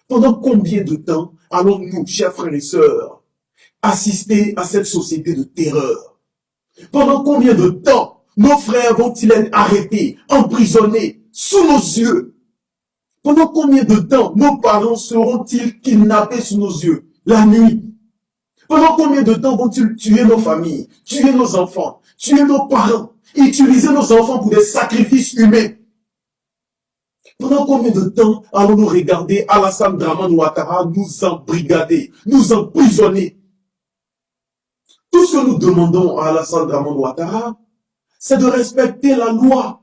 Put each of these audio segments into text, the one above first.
Pendant combien de temps allons-nous, chers frères et sœurs, assister à cette société de terreur? Pendant combien de temps nos frères vont-ils être arrêtés, emprisonnés, sous nos yeux? Pendant combien de temps nos parents seront-ils kidnappés sous nos yeux, la nuit? Pendant combien de temps vont-ils tuer nos familles, tuer nos enfants, tuer nos parents, utiliser nos enfants pour des sacrifices humains? Pendant combien de temps allons-nous regarder Alassane Dramane Ouattara nous embrigader, nous emprisonner? Tout ce que nous demandons à Alassane Dramane Ouattara, c'est de respecter la loi.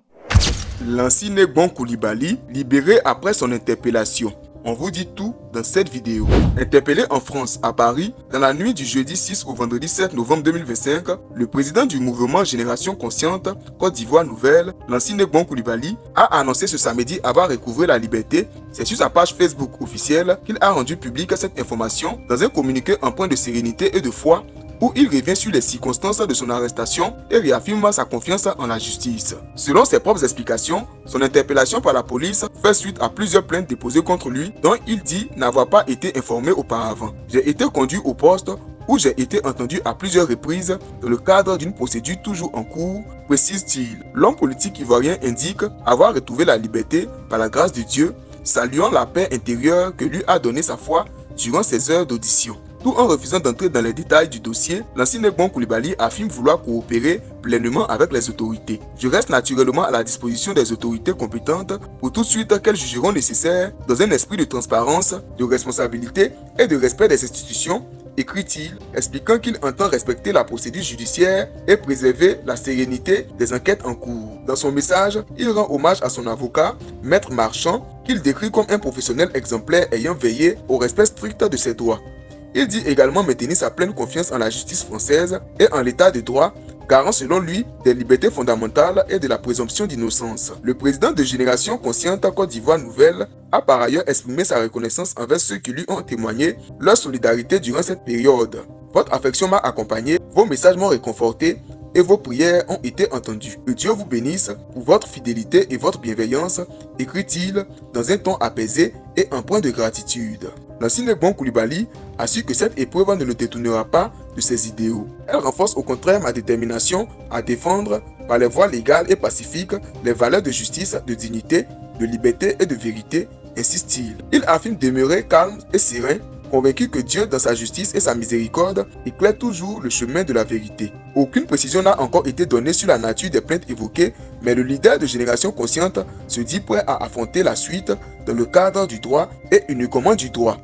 Lansina Gbon Coulibaly, libéré après son interpellation. On vous dit tout dans cette vidéo. Interpellé en France, à Paris, dans la nuit du jeudi 6 au vendredi 7 novembre 2025, le président du mouvement Génération Consciente, Côte d'Ivoire Nouvelle, Lansina Gbon Coulibaly, a annoncé ce samedi avoir recouvré la liberté. C'est sur sa page Facebook officielle qu'il a rendu publique cette information dans un communiqué empreint de sérénité et de foi, où il revient sur les circonstances de son arrestation et réaffirme sa confiance en la justice. Selon ses propres explications, son interpellation par la police fait suite à plusieurs plaintes déposées contre lui dont il dit n'avoir pas été informé auparavant. J'ai été conduit au poste où j'ai été entendu à plusieurs reprises dans le cadre d'une procédure toujours en cours, précise-t-il. L'homme politique ivoirien indique avoir retrouvé la liberté par la grâce de Dieu, saluant la paix intérieure que lui a donné sa foi durant ses heures d'audition. Tout en refusant d'entrer dans les détails du dossier, Lansina Gbon Coulibaly affirme vouloir coopérer pleinement avec les autorités. Je reste naturellement à la disposition des autorités compétentes pour tout de suite qu'elles jugeront nécessaire dans un esprit de transparence, de responsabilité et de respect des institutions, écrit-il, expliquant qu'il entend respecter la procédure judiciaire et préserver la sérénité des enquêtes en cours. Dans son message, il rend hommage à son avocat, Maître Marchand, qu'il décrit comme un professionnel exemplaire ayant veillé au respect strict de ses droits. Il dit également maintenir sa pleine confiance en la justice française et en l'état de droit, garant selon lui des libertés fondamentales et de la présomption d'innocence. Le président de Génération Consciente Côte d'Ivoire Nouvelle a par ailleurs exprimé sa reconnaissance envers ceux qui lui ont témoigné leur solidarité durant cette période. Votre affection m'a accompagné, vos messages m'ont réconforté et vos prières ont été entendues. Que Dieu vous bénisse pour votre fidélité et votre bienveillance, écrit-il dans un ton apaisé et empreint de gratitude. Lansina Gbon Coulibaly assure que cette épreuve ne le détournera pas de ses idéaux. Elle renforce au contraire ma détermination à défendre par les voies légales et pacifiques les valeurs de justice, de dignité, de liberté et de vérité, insiste-t-il. Il affirme demeurer calme et serein, convaincu que Dieu, dans sa justice et sa miséricorde, éclaire toujours le chemin de la vérité. Aucune précision n'a encore été donnée sur la nature des plaintes évoquées, mais le leader de Génération Consciente se dit prêt à affronter la suite dans le cadre du droit et uniquement du droit.